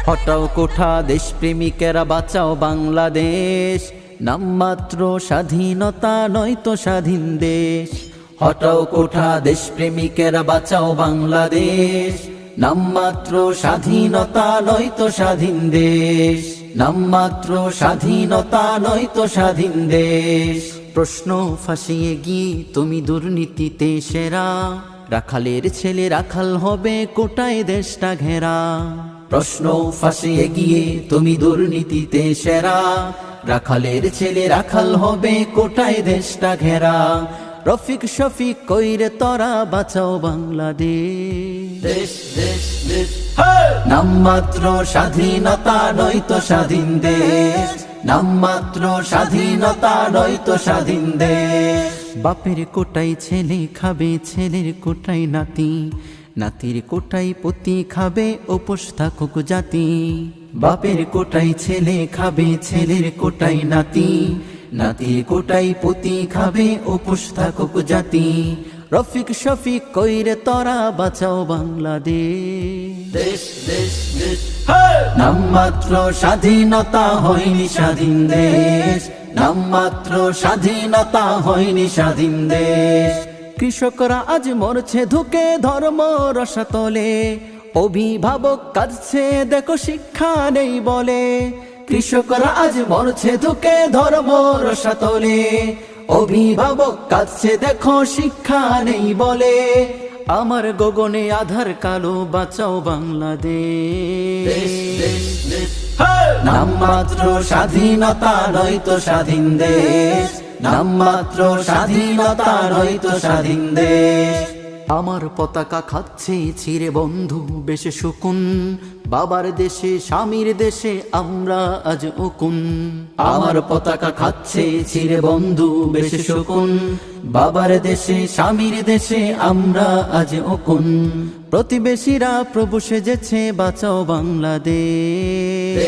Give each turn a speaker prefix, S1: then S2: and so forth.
S1: হটাও কোঠা দেশপ্রেমিকেরা বাঁচাও বাংলাদেশ, নামমাত্র স্বাধীনতা নয়তো স্বাধীন দেশ। হটাও কোঠা দেশপ্রেমিকেরা বাঁচাও বাংলাদেশ, নামমাত্র স্বাধীনতা নয়তো স্বাধীন দেশ। নামমাত্র স্বাধীনতা নয়তো স্বাধীন দেশ। প্রশ্ন ফাঁসিয়ে গিয়ে তুমি দুর্নীতিতে সেরা, রাখালের ছেলে রাখাল হবে কোটায় দেশটা ঘেরা। প্রশ্ন ফাঁসিয়ে গিয়ে তুমি দুর্নীতিতে সেরা, রাখালের ছেলে রাখাল হবে কোটায় দেশটা ঘেরা। রফিক শফিক কইরে তোরা বাঁচাও বাংলাদেশ। নামমাত্র স্বাধীনতা নয়তো স্বাধীন দেশ, নামমাত্র স্বাধীনতা নয়তো স্বাধীন দেশ। বাপের কোটাই ছেলে খাবে, ছেলের কোটাই নাতি, নাতির কোটাই পতি খাবে, উপোস থাকুক জাতি। বাপের কোটাই ছেলে খাবে, ছেলের কোটাই নাতি, নাতির কোটাই পতি খাবে, উপোস থাকুক জাতি। রফিক শফিক কইরে তোরা বাঁচাও বাংলাদেশ। নামমাত্র স্বাধীনতা হয়নি স্বাধীন দেশ, নামমাত্র স্বাধীনতা হয়নি স্বাধীন দেশ। কৃষকরা আজ মরছে ধুকে ধর্ম রসাতলে, অভিভাবক কাঁদছে দেখো শিক্ষা নেই বলে। কৃষকরা আজ মরছে ধুকে ধর্ম রসাতলে, অভিভাবক কাঁদছে দেখো শিক্ষা নেই বলে। আমার গগনে আধার কালো বাঁচাও বাংলাদেশ। নামমাত্র স্বাধীনতা নয়তো স্বাধীন দেশ, নামমাত্র স্বাধীনতা নয়তো স্বাধীন দেশ। আমার পতাকা খাচ্ছে ছিঁড়ে বন্ধু বেশে শকুন, বাবার দেশে স্বামীর দেশে আমরা আজ উকুন। আমার পতাকা খাচ্ছে ছিঁড়ে বন্ধু বেশে শকুন, বাবার দেশে স্বামীর দেশে আমরা আজ উকুন। প্রতিবেশীরা প্রভু সেজেছে বাঁচাও বাংলাদেশ।